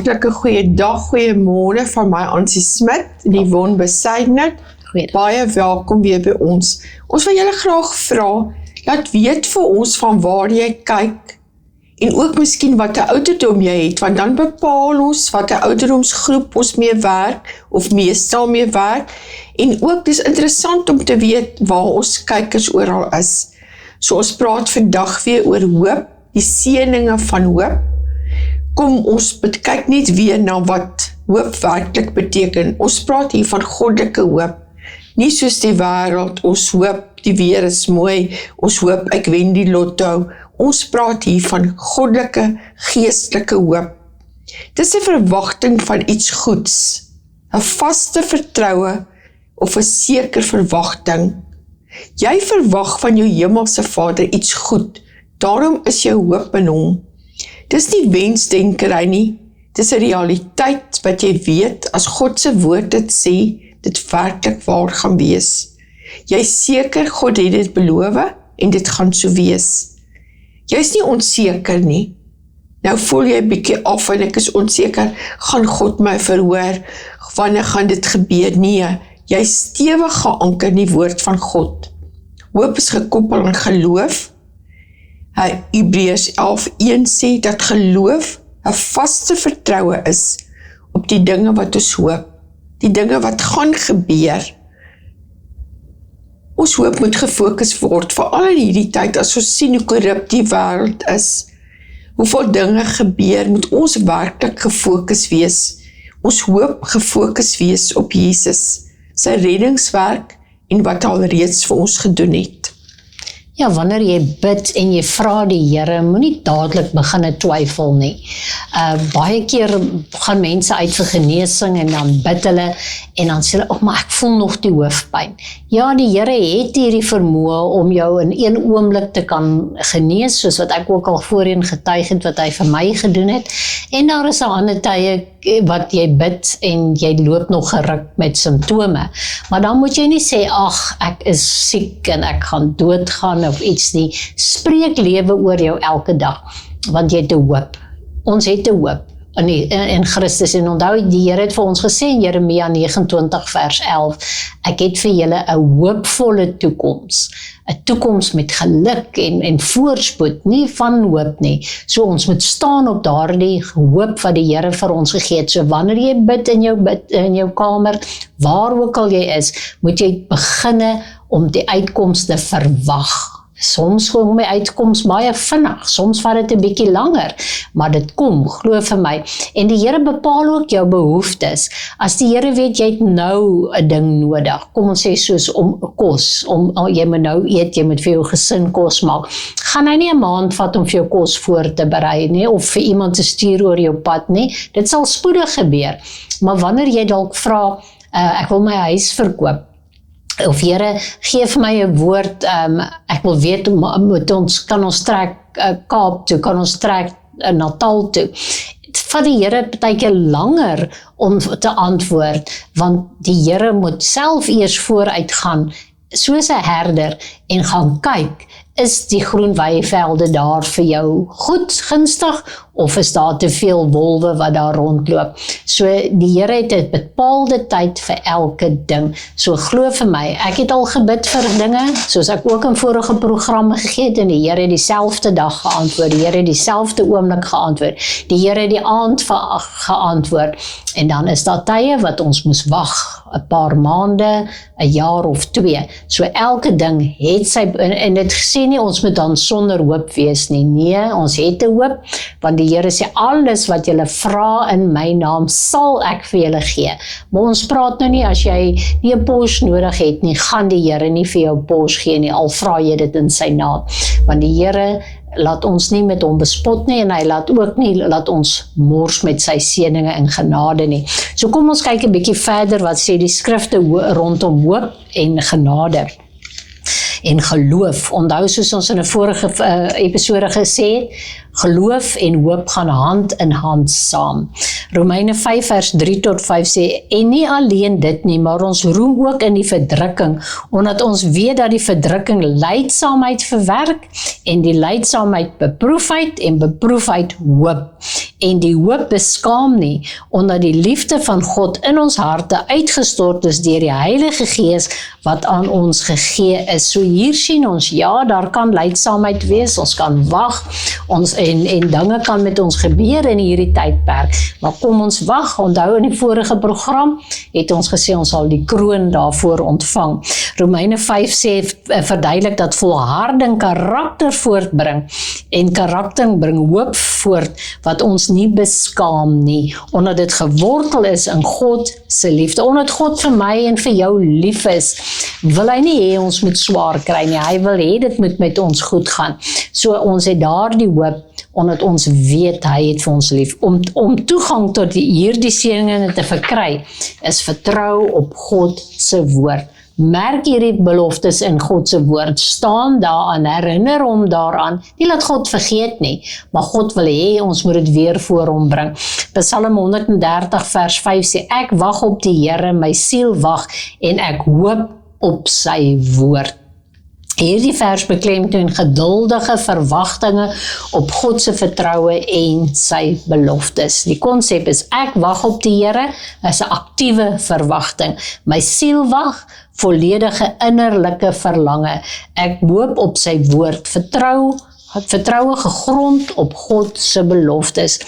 hartlike goeiedag, goeiemôre van my Ansie Smit, die woon beside net. Baie welkom weer by ons. Ons wil julle graag vra, laat weet vir ons van waar jy kyk en ook miskien wat 'n ouderdom jy het, want dan bepaal ons wat 'n ouderdomsgroep ons mee werk of meestal mee werk en ook dis interessant om te weet waar ons kykers oral is. So ons praat vandag weer oor hoop, die seëninge van hoop. Kom ons kyk net weer na wat hoop werklik beteken. Ons praat hier van goddelike hoop. Nie soos die wêreld, ons hoop die weer is mooi, ons hoop ek wen die lotto. Ons praat hier van goddelike, geestelike hoop. Dis 'n verwagting van iets goeds, 'n vaste vertroue of 'n seker verwagting. Jy verwag van jou hemelse Vader iets goed, daarom is jou hoop in hom. Dis nie wensdenkery nie, dis 'n realiteit wat jy weet as God se woord dit sê, dit werklik waar gaan wees. Jy is seker God het dit beloof en dit gaan so wees. Jy is nie onseker nie. Nou voel jy 'n bietjie af en ek is onseker, gaan God my verhoor, wanneer gaan dit gebeur? Nee, jy is stewig geanker in die woord van God. Hoop is gekoppel aan geloof. Hebreërs 11:1 sê dat geloof 'n vaste vertroue is op die dinge wat ons hoop, die dinge wat gaan gebeur. Ons hoop moet gefokus word, veral in hierdie tyd as ons sien hoe korrup die wêreld is. Hoeveel dinge gebeur, moet ons werklik gefokus wees. Ons hoop gefokus wees op Jesus, sy reddingswerk en wat hy al reeds vir ons gedoen het. Ja, wanneer jy bid en jy vra die Here, moenie dadelik begin twyfel nie. Baie keer gaan mense uit vir genesing en dan bid hulle en dan sê hulle, maar ek voel nog die hoofpyn. Ja, die Here het hierdie vermoë om jou in een oomblik te kan genees, soos wat ek ook al voorheen getuig het, wat hy vir my gedoen het. En daar is 'n ander tye wat jy bid en jy loop nog geruk met simptome. Maar dan moet jy nie sê, ag, ek is siek en ek gaan doodgaan of iets nie. Spreek lewe oor jou elke dag, want jy het 'n hoop. Ons het 'n hoop in Christus, en onthou, die Here het vir ons gesê in Jeremia 29 vers 11, ek het vir julle 'n hoopvolle toekoms, 'n toekoms met geluk en voorspoed, nie van hoop nie. So ons moet staan op daardie hoop wat die Here vir ons gegee het. So wanneer jy bid in jou kamer, waar ook al jy is, moet jy beginne om die uitkomste verwag. Soms kom my uitkoms baie vinnig, soms vat dit 'n bietjie langer, maar dit kom, glo vir my. En die Here bepaal ook jou behoeftes. As die Here weet jy het nou 'n ding nodig, kom ons sê soos om kos, jy moet nou eet, jy moet vir jou gesin kos maak, gaan hy nie 'n maand vat om vir jou kos voor te berei nie, of vir iemand te stuur oor jou pad nie. Dit sal spoedig gebeur. Maar wanneer jy dalk vra, ek wil my huis verkoop, of Here, gee vir my 'n woord, ek wil weet, kan ons trek Kaap toe, kan ons trek Natal toe. Vat die Here partykeer langer om te antwoord, want die Here moet self eers vooruit gaan, soos 'n herder, en gaan kyk, is die groen weivelde daar vir jou goed, gunstig, of is daar te veel wolwe wat daar rondloop? So die Here het 'n bepaalde tyd vir elke ding. So glo vir my, ek het al gebid vir dinge, soos ek ook in vorige programme gegee het, en die Here het dieselfde dag geantwoord, die Here het dieselfde oomblik geantwoord, die Here het die aand geantwoord, en dan is daar tye wat ons moes wag, 'n paar maande, 'n jaar of 2. So elke ding het sy, en dit sê nie ons moet dan sonder hoop wees nie. Nee, ons het 'n hoop, want die Here sê, alles wat julle vra in my naam, sal ek vir julle gee. Maar ons praat nou nie, as jy nie 'n pos nodig het nie, gaan die Here nie vir jou pos gee nie, al vra jy dit in sy naam. Want die Here laat ons nie met hom bespot nie, en hy laat ons mors met sy seëninge en genade nie. So kom ons kyk 'n bietjie verder, wat sê die skrifte rondom hoop en genade en geloof. Onthou, soos ons in 'n vorige episode gesê het, Geloof en hoop gaan hand in hand saam. Romeine 5 vers 3 tot 5 sê, en nie alleen dit nie, maar ons roem ook in die verdrukking, omdat ons weet dat die verdrukking lydsaamheid verwerk, en die lydsaamheid beproefheid, en beproefheid hoop. En die hoop beskaam nie, omdat die liefde van God in ons harte uitgestort is deur die Heilige Gees wat aan ons gegee is. So hier sien ons, ja, daar kan lydsaamheid wees, ons kan wag, en dinge kan met ons gebeur in hierdie tydperk, maar kom ons wag. Onthou in die vorige program het ons gesê ons sal die kroon daarvoor ontvang. Romeine 5 sê, verduidelik dat volharding karakter voortbring, en karakter bring hoop voort, wat ons nie beskaam nie, omdat dit gewortel is in God se liefde. Omdat God vir my en vir jou lief is, wil hy nie hê ons moet swaar kry nie, hy wil hê dit moet met ons goed gaan. So ons het daar die hoop, omdat ons weet hy het vir ons lief. Om toegang tot hierdie seëninge te verkry, is vertrou op God se woord. Merk hierdie beloftes in God se woord, staan daaraan, herinner hom daaraan, nie laat God vergeet nie, maar God wil hê ons moet dit weer voor hom bring. Psalm 130 vers 5 sê, ek wag op die Here, my siel wag, en ek hoop op sy woord. Hierdie vers beklemtoon geduldige verwagtinge op God se vertroue en sy beloftes. Die konsep is, ek wag op die Here, is 'n aktiewe verwagting. My siel wag, volledige innerlike verlange. Ek hoop op sy woord, vertroue gegrond op God se beloftes.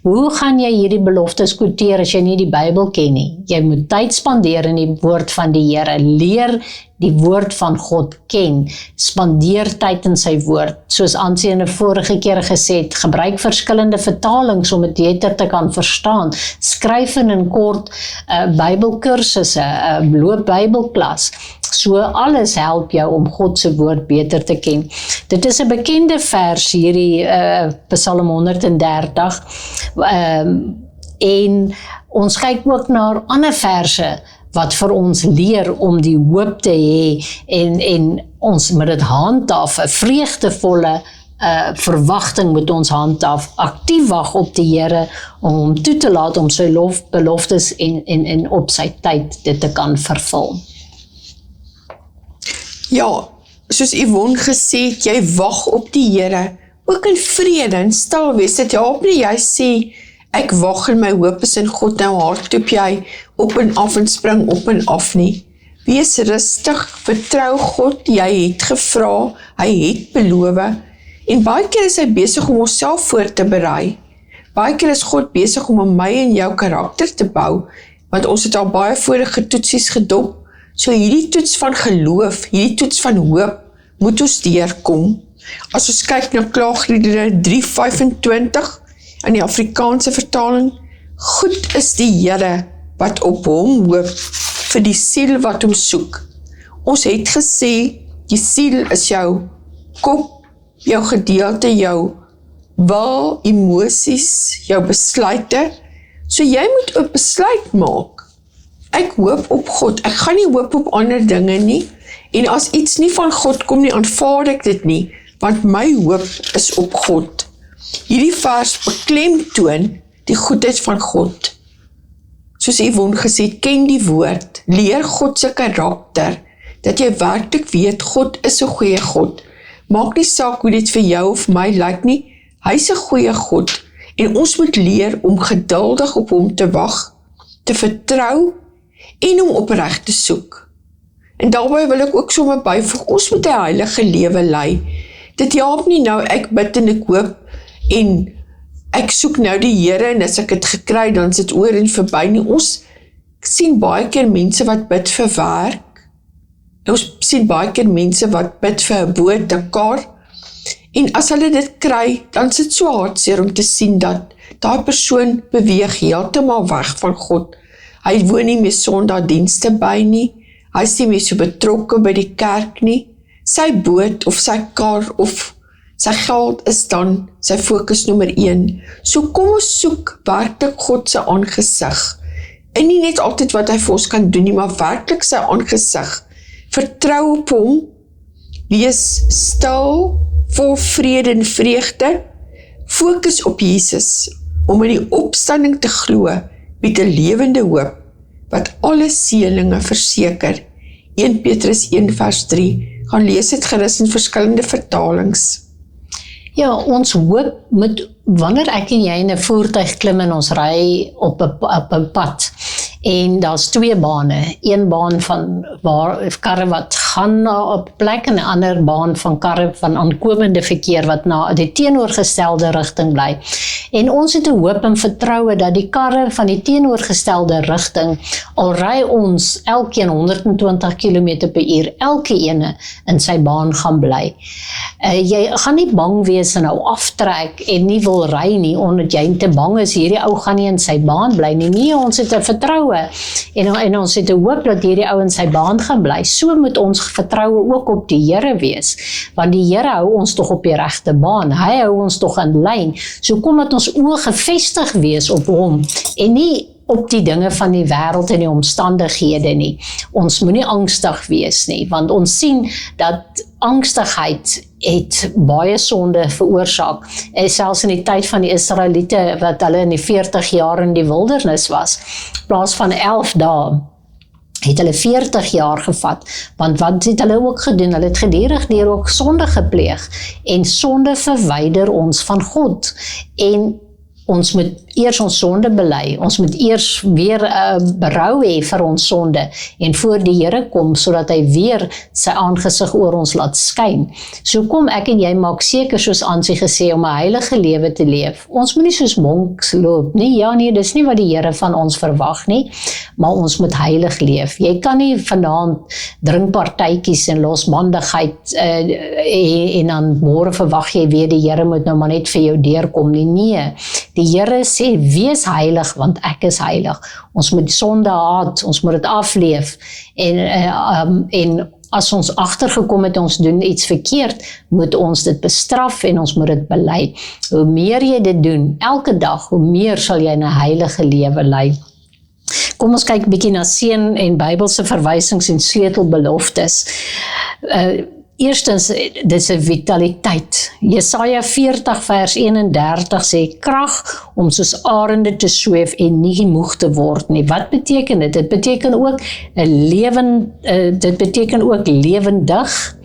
Hoe gaan jy hierdie beloftes quoteer as jy nie die Bybel ken nie? Jy moet tyd spandeer in die woord van die Here, leer die woord van God ken, spandeer tyd in sy woord, soos Ansie in 'n vorige keer gesê het, gebruik verskillende vertalings om dit beter te kan verstaan, skryf in 'n kort Bybelkursusse, loop Bybelklas, so alles help jou om God se woord beter te ken. Dit is 'n bekende vers hierdie Psalm 130, en ons kyk ook na ander verse wat vir ons leer om die hoop te hê, en ons moet dit handhaaf, 'n vreugdevolle verwagting moet ons handhaaf, aktief wag op die Here, om hom toe te laat om sy beloftes en op sy tyd dit te kan vervul. Ja, soos Yvonne gesê het, jy wag op die Here, ook in vrede en stil wees. Dit help nie jy sê, ek wag en my hoop is in God, nou hardloop jy op en af en spring op en af nie. Wees rustig, vertrou God, jy het gevra, hy het beloof, en baie keer is hy besig om onsself voor te berei. Baie keer is God besig om my en jou karakter te bou, want ons het al baie vorige toetsies gedop. So hierdie toets van geloof, hierdie toets van hoop, moet ons deurkom. As ons kyk na Klaagliedere 3:25, in die Afrikaanse vertaling, goed is die Here wat op hom hoop, vir die siel wat hom soek. Ons het gesê, die siel is jou kop, jou gedeelte, jou wil, emosies, jou besluite, so jy moet 'n besluit maak. Ek hoop op God, ek gaan nie hoop op ander dinge nie, en as iets nie van God kom nie, aanvaar ek dit nie, want my hoop is op God. Hierdie vers beklemtoon die goedheid van God. Soos Yvonne gesê het, ken die woord, leer God se karakter, dat jy werklik weet, God is 'n goeie God. Maak nie saak hoe dit vir jou of my lyk nie, hy is 'n goeie God, en ons moet leer om geduldig op hom te wag, te vertrou, en hom opreg te soek. En daarbij wil ek ook sommer byvoeg, ons moet 'n heilige lewe lei. Dit help nie nou, ek bid en ek hoop, en ek soek nou die Here, en as ek het gekry, dan is dit oor en verby nie. Ons sien baie keer mense wat bid vir werk, ons sien baie keer mense wat bid vir 'n boot, 'n kar, en as hulle dit kry, dan is dit so hartseer om te sien dat daai persoon beweeg heeltemal weg van God. Hy woon nie meer Sondagdienste by nie, hy is nie meer so betrokke by die kerk nie, sy boot of sy kar of sy geld is dan sy fokus nommer 1. So kom ons soek werklik God se aangesig. En nie net altyd wat hy vir ons kan doen nie, maar werklik sy aangesig. Vertrou op hom, wees stil, vol vrede en vreugde, Fokus op Jesus, om in die opstanding te glo, bied 'n lewende hoop, wat alle seëninge verseker. 1 Petrus 1 vers 3, gaan lees dit gerus in verskillende vertalings. Ja, ons hoop met, wanneer ek en jy in 'n voertuig klim en ons ry op 'n pad, en daar's 2 bane, een baan van karre wat gaan na 'n plek en 'n ander baan van karre van aankomende verkeer wat na die teenoorgestelde rigting bly. En ons het 'n hoop en vertroue dat die karre van die teenoorgestelde rigting, al ry ons elkeen 120 km/h, elke ene in sy baan gaan bly. Jy gaan nie bang wees en nou aftrek en nie wil ry nie, omdat jy te bang is, hierdie ou gaan nie in sy baan bly nie. Nee, ons het 'n vertroue en ons het 'n hoop dat hierdie ou in sy baan gaan bly. So moet ons vertroue ook op die Here wees, want die Here hou ons tog op die regte baan. Hy hou ons tog in lyn. So kom dat ons oë gefestig wees op hom en nie op die dinge van die wêreld en die omstandighede nie. Ons moenie angstig wees nie, want ons sien dat angstigheid het baie sonde veroorsaak. Selfs in die tyd van die Israeliete, wat hulle in die 40 jaar in die wildernis was, in plaas van 11 dae, het hulle 40 jaar gevat, want wat het hulle ook gedoen? Hulle het gedurig deur ook sonde gepleeg, en sonde verwyder ons van God, en ons moet eers ons sonde bely, ons moet eers weer berou hê vir ons sonde, en voor die Here kom, sodat hy weer sy aangesig oor ons laat skyn. So kom ek en jy maak seker, soos Ansie gesê, om 'n heilige lewe te leef. Ons moet nie soos monks loop nie, ja nee, dis nie wat die Here van ons verwag nie, maar ons moet heilig leef. Jy kan nie vanaand drinkpartytjies en losbandigheid en dan môre verwag jy weer die Here moet nou maar net vir jou deurkom nie. Nee, die Here sê, wees heilig, want ek is heilig. Ons moet sonde haat, ons moet dit afleef, en as ons agtergekom het, ons doen iets verkeerd, moet ons dit bestraf en ons moet dit bely. Hoe meer jy dit doen, elke dag, hoe meer sal jy 'n heilige lewe lei. Kom ons kyk 'n bietjie na seën en Bybelse verwysings en sleutelbeloftes. Eerstens, dit is 'n vitaliteit. Jesaja 40 vers 31 sê, krag om soos arende te sweef en nie moeg te word nie. Wat beteken dit? Dit beteken ook dit beteken ook lewendig.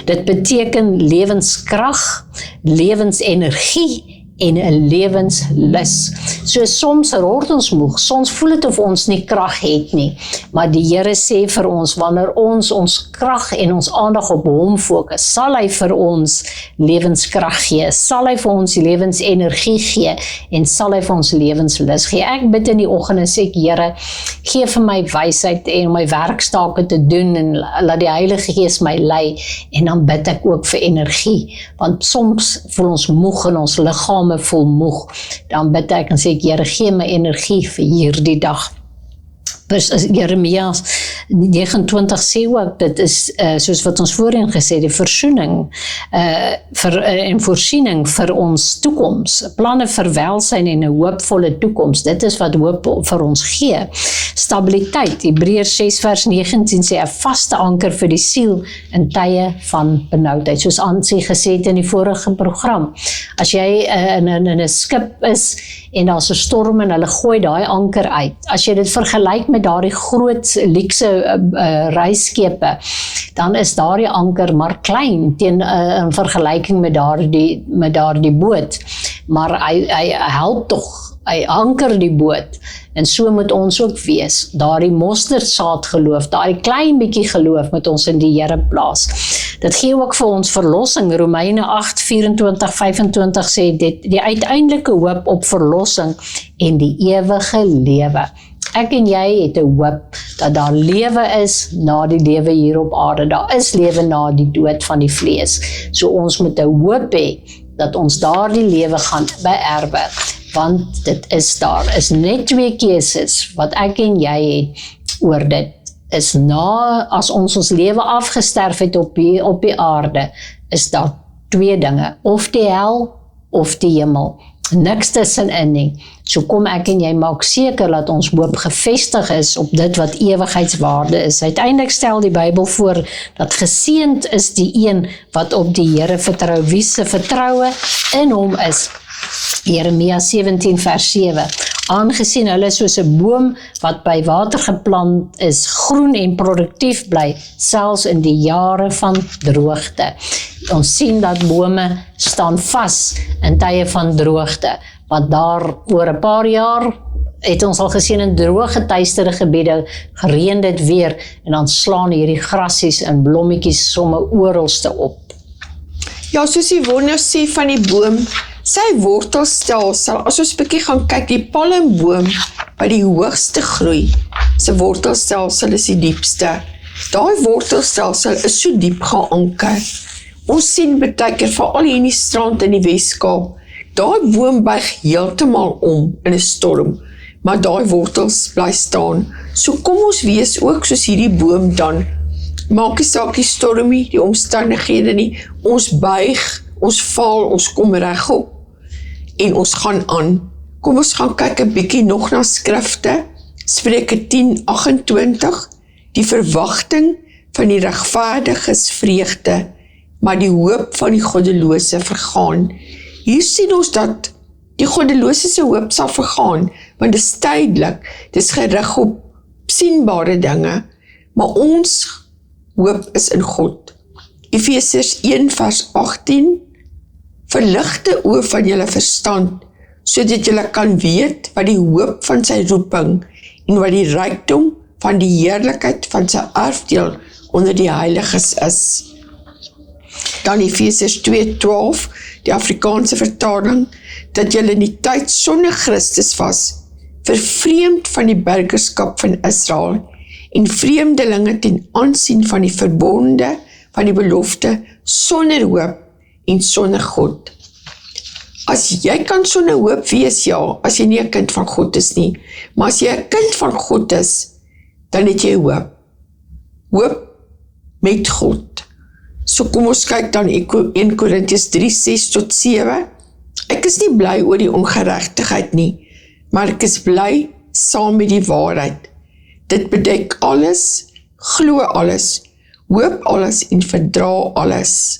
Dit beteken lewenskrag, lewensenergie en 'n lewenslus. So soms word ons moeg, soms voel dit of ons nie krag het nie, maar die Here sê vir ons, wanneer ons krag en ons aandag op hom fokus, sal hy vir ons lewenskrag gee, sal hy vir ons lewensenergie gee, en sal hy vir ons lewenslus gee. Ek bid in die oggend en sê, Here, gee vir my wysheid en om my werkstake te doen, en laat die Heilige Gees my lei, en dan bid ek ook vir energie, want soms voel ons moeg en ons liggame voel moeg, dan bid ek en sê ek, Here, gee my energie vir hierdie dag. Jeremia 29 sê ook, dit is soos wat ons voorheen gesê, die versoening en voorsiening vir ons toekoms, planne vir welsyn en 'n hoopvolle toekoms, dit is wat hoop vir ons gee. Stabiliteit, Hebreërs 6 vers 19 sê, 'n vaste anker vir die siel in tye van benoudheid, soos Ansie gesê het in die vorige program. As jy in 'n skip is, en daar's 'n storm en hulle gooi daai anker uit, as jy dit vergelyk met daardie groot luukse reisskepe, dan is daardie anker maar klein in vergelyking met daardie boot, maar hy help tog, hy anker die boot, en so moet ons ook wees, daardie mosterdsaad geloof, daardie klein bietjie geloof moet ons in die Here plaas. Dit gee ook vir ons verlossing. Romeine 8:24-25 sê dit, die uiteindelike hoop op verlossing en die ewige lewe. Ek en jy het 'n hoop dat daar lewe is na die lewe hier op aarde. Daar is lewe na die dood van die vlees. So ons moet 'n hoop hê dat ons daardie lewe gaan beerwe, want dit is daar. Is net 2 keuses wat ek en jy het oor dit. Is as ons lewe afgesterf het op die aarde, is daar 2 dinge, of die hel of die hemel. Niks tussenin nie. So kom ek en jy maak seker dat ons hoop gefestig is op dit wat ewigheidswaarde is. Uiteindelik stel die Bybel voor dat geseënd is die een wat op die Here vertrou. Wie se vertroue in hom is Jeremia 17 vers 7. Aangesien hulle soos 'n boom wat by water geplant is, groen en produktief bly, selfs in die jare van droogte. Ons sien dat bome staan vas in tye van droogte, wat daar oor 'n paar jaar het ons al gesien in drooggeteisterde gebiede, gereën dit weer en dan slaan hierdie grasies en blommetjies somme oralste op. Ja, soos Yvonne nou sê van die boom, sy wortelstelsel, as ons 'n bietjie gaan kyk, die palmboom by die hoogste groei, sy wortelstelsel is die diepste. Daai wortelstelsel is so diep geanker. Ons sien baie keer, veral hier in die strand in die Weskaap, daai boom buig heeltemal om in 'n storm, maar daai wortels bly staan. So kom ons wees ook soos hierdie boom dan, maak nie saak die stormie, die omstandighede nie, ons buig, ons val, ons kom regop en ons gaan aan. Kom ons gaan kyk 'n bietjie nog na skrifte, Spreuke 10:28, die verwagting van die regverdiges vreugde, maar die hoop van die goddelose vergaan. Hier sien ons dat die goddelose se hoop sal vergaan, want dit is tydelik, dit is gerig op sienbare dinge, maar ons hoop is in God. Efesiërs 1 vers 18, verlig die oë van julle verstand, sodat julle kan weet wat die hoop van sy roeping en wat die rykdom van die heerlikheid van sy erfdeel onder die heiliges is. Dan Efesiërs 2:12, die Afrikaanse vertaling, dat julle in die tyd sonder Christus was, vervreemd van die burgerskap van Israel en vreemdelinge ten aansien van die verbonde van die belofte, sonder hoop en sonder God. As jy kan sonder hoop wees, ja, as jy nie 'n kind van God is nie, maar as jy 'n kind van God is, dan het jy hoop. Hoop met God. So kom ons kyk dan 1 Korintiërs 3:6-7. Ek is nie bly oor die ongeregtigheid nie, maar ek is bly saam met die waarheid. Dit bedek alles, glo alles, hoop alles en verdra alles.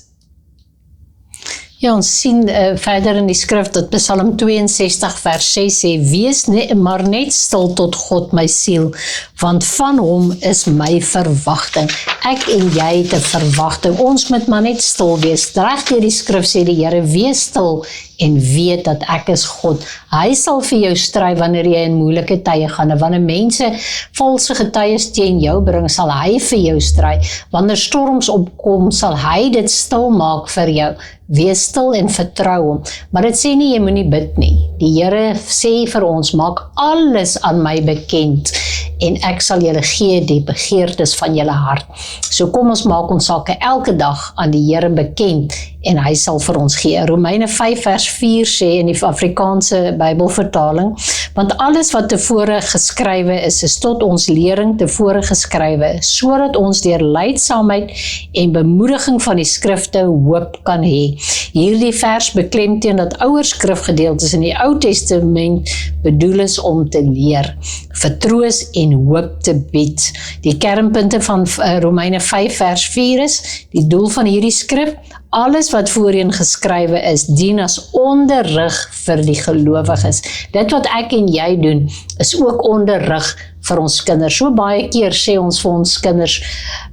Ja, ons sien verder in die skrif dat Psalm 62 vers 6 sê, wees maar net stil tot God my siel, want van hom is my verwagting. Ek en jy het 'n verwagting, ons moet maar net stil wees. Reg deur die skrif sê die Here, wees stil en weet dat ek is God. Hy sal vir jou stry wanneer jy in moeilike tye gaan. En wanneer mense valse getuies teen jou bring, sal hy vir jou stry. Wanneer storms opkom, sal hy dit stil maak vir jou. Wees stil en vertrou hom. Maar dit sê nie, jy moet nie bid nie. Die Here sê vir ons, maak alles aan my bekend en ek sal julle gee die begeertes van julle hart. So kom ons maak ons sake elke dag aan die Here bekend en hy sal vir ons gee. Romeine 5 vers 4 sê in die Afrikaanse Bybelvertaling, want alles wat tevore geskrywe is tot ons lering tevore geskrywe, sodat ons deur lydsaamheid en bemoediging van die skrifte hoop kan hê. Hierdie vers beklemtoon dat ouer skrifgedeeltes in die Ou Testament bedoel is om te leer, vertroos en hoop te bied. Die kernpunte van Romeine 5 vers 4 is, die doel van hierdie skrif, alles wat voorheen geskrywe is, dien as onderrig vir die gelowiges. Dit wat ek en jy doen, is ook onderrig vir ons kinders. So baie keer sê ons vir ons kinders,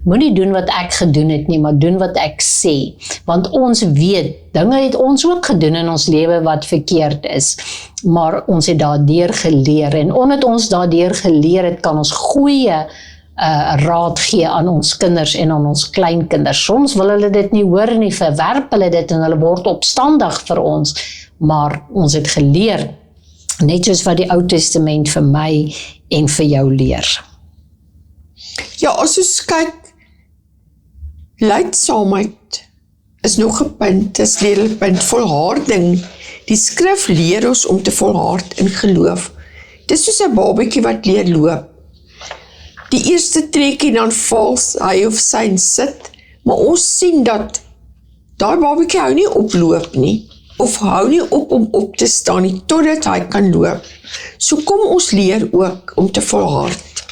moenie doen wat ek gedoen het nie, maar doen wat ek sê. Want ons weet, dinge het ons ook gedoen in ons lewe wat verkeerd is. Maar ons het daardeur geleer. En omdat ons daardeur geleer het, kan ons goeie raad gee aan ons kinders en aan ons kleinkinders. Soms wil hulle dit nie hoor nie, verwerp hulle dit en hulle word opstandig vir ons. Maar ons het geleer, net soos wat die Ou Testament vir my en vir jou leer. Ja, as ons kyk, lydsaamheid is nog 'n punt, is leerpunt, volharding. Die skrif leer ons om te volhard in geloof. Dis soos 'n babatjie wat leer loop. Die eerste trekkie dan val hy of sy en sit, maar ons sien dat daai babatjie hou nie oploop nie, of hou nie op om op te staan nie, totdat hy kan loop. So kom ons leer ook om te volhard.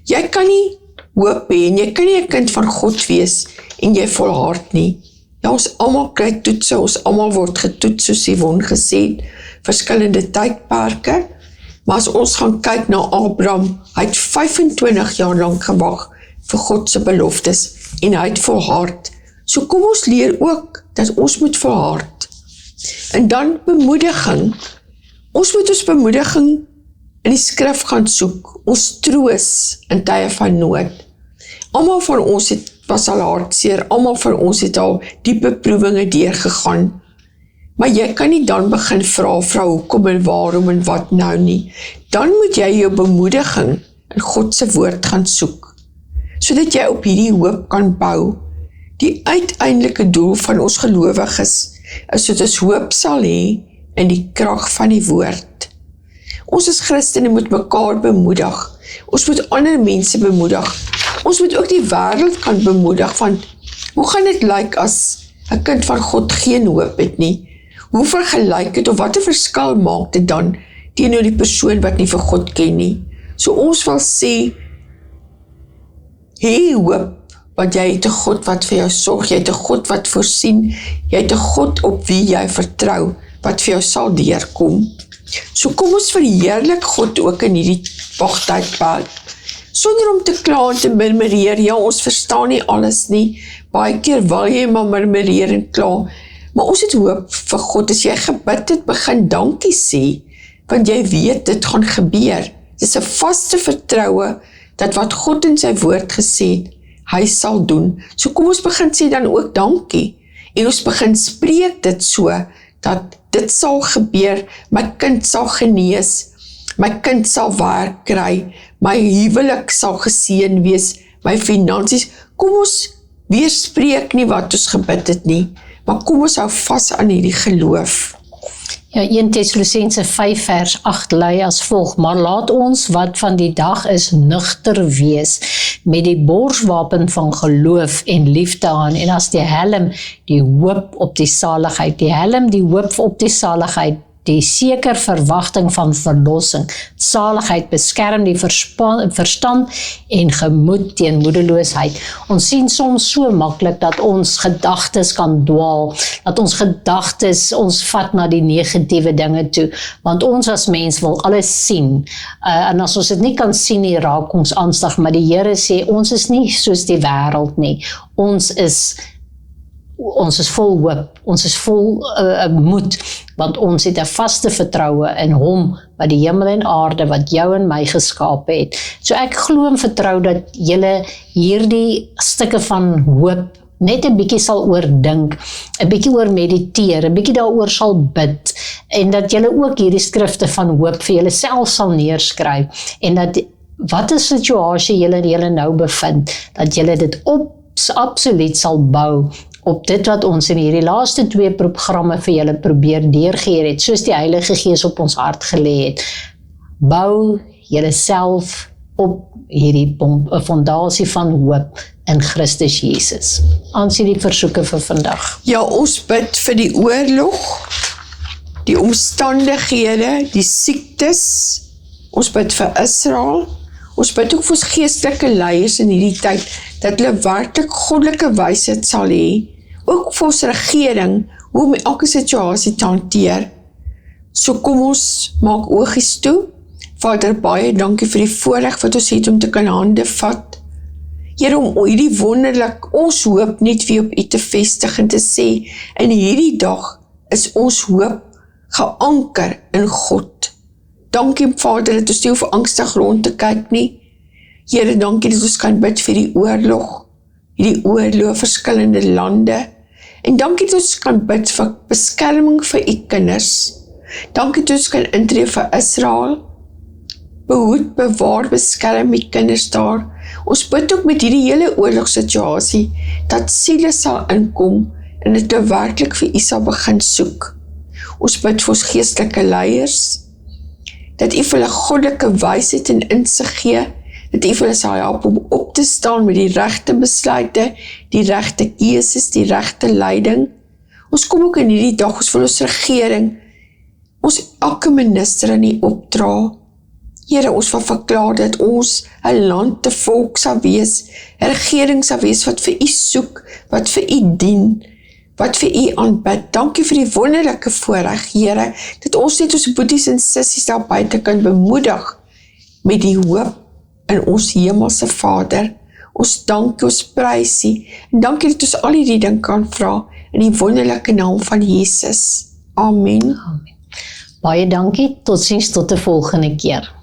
Jy kan nie hoop hê en jy kan nie 'n kind van God wees en jy volhard nie. Ja, ons almal kry toetse, ons almal word getoets, soos Yvonne gesê het, verskillende tydperke, maar as ons gaan kyk na Abraham, hy het 25 jaar lank gewag vir God se beloftes, en hy het volhard. So kom ons leer ook, dat ons moet volhard. En dan bemoediging, ons moet ons bemoediging in die skrif gaan soek, ons troos in tye van nood. Almal van ons was al hartseer, almal van ons het al diepe proewinge deurgegaan, maar jy kan nie dan begin vra hoekom en waarom en wat nou nie. Dan moet jy jou bemoediging in God se woord gaan soek, sodat jy op hierdie hoop kan bou. Die uiteindelike doel van ons gelowiges is dat ons hoop sal hê in die krag van die woord. Ons as Christene moet mekaar bemoedig. Ons moet ander mense bemoedig. Ons moet ook die wêreld kan bemoedig van, hoe gaan dit lyk as 'n kind van God geen hoop het nie? Hoe vergelyk het of wat 'n verskil maak dit dan teenoor die persoon wat nie vir God ken nie? So ons wil sê, hê hoop, want jy het 'n God wat vir jou sorg, jy het 'n God wat voorsien, jy het 'n God op wie jy vertrou, wat vir jou sal deurkom. So kom ons verheerlik God ook in hierdie wagtydperk, sonder om te kla en te murmureer. Ja, ons verstaan nie alles nie, baie keer wil jy maar murmureer en kla, maar ons het hoop vir God. As jy gebid het, begin dankie sê, want jy weet dit gaan gebeur. Dit is 'n vaste vertroue, dat wat God in sy woord gesê het, hy sal doen. So kom ons begin sê dan ook dankie, en ons begin spreek dit so, dat dit sal gebeur, my kind sal genees, my kind sal werk kry, my huwelik sal geseën wees, my finansies. Kom ons weerspreek nie wat ons gebid het nie, maar kom ons hou vas aan hierdie geloof. Ja, 1 Tessalonisense 5 vers 8 lui as volg, maar laat ons wat van die dag is nugter wees, met die borswapen van geloof en liefde aan, en as die helm die hoop op die saligheid, die helm die hoop op die saligheid, die seker verwagting van verlossing, saligheid beskerm die verstand en gemoed teen moedeloosheid. Ons sien soms so maklik dat ons gedagtes kan dwaal, dat ons gedagtes ons vat na die negatiewe dinge toe, want ons as mens wil alles sien, en as ons dit nie kan sien nie, raak ons angstig, maar die Here sê, ons is nie soos die wêreld nie, ons is vol hoop, ons is vol moed, want ons het 'n vaste vertroue in hom, wat die hemel en aarde, wat jou en my geskaap het. So ek glo en vertrou dat julle hierdie stukke van hoop net 'n bietjie sal oordink, 'n bietjie oor mediteer, 'n bietjie daaroor sal bid, en dat julle ook hierdie skrifte van hoop vir julle self sal neerskryf, en dat wat 'n situasie julle nou bevind, dat julle dit absoluut sal bou op dit wat ons in hierdie laaste 2 programme vir julle probeer deurgee het, soos die Heilige Gees op ons hart gelê het. Bou julle self op hierdie fondasie van hoop in Christus Jesus. Aansien die versoeke vir vandag. Ja, ons bid vir die oorlog, die omstandighede, die siektes. Ons bid vir Israel. Ons bid ook vir ons geestelike leiers in hierdie tyd, dat hulle werklik goddelike wysheid sal hê, ook vir ons regering, hoe om elke situasie te hanteer. So kom ons maak oogies toe. Vader, baie dankie vir die voorreg wat ons het om te kan hande vat. Here, om hierdie wonderlik ons hoop net weer op U te vestig en te sê, in hierdie dag is ons hoop geanker in God. Dankie Vader, dat ons nie hoef angstig rond te kyk nie. Here, dankie dat ons kan bid vir die oorlog, hierdie oorlog, verskillende lande, en dankie dat ons kan bid vir beskerming vir U kinders. Dankie dat ons kan intree vir Israel, behoed, bewaar, beskerm die kinders daar. Ons bid ook met hierdie hele oorlogssituasie, dat siele sal inkom, en dat hulle werklik vir U sal begin soek. Ons bid vir ons geestelike leiers, dat U vir hulle goddelike wysheid en insig gee, dat U vir hulle sal help om op te staan met die regte besluite, die regte keuses, die regte leiding. Ons kom ook in hierdie dag, ons wil ons regering, ons elke minister in U opdra. Here, ons wil verklaar dat ons 'n land te volk sal wees, 'n regering sal wees wat vir U soek, wat vir U dien, wat vir U aanbid. Dankie vir die wonderlike voorreg, Here, dat ons net ons boeties en sissies daar buite kan bemoedig met die hoop in ons hemelse Vader. Ons dankie, ons prys U, en dankie dat ons al hierdie ding kan vra in die wonderlike naam van Jesus. Amen. Baie dankie, totsiens tot 'n volgende keer.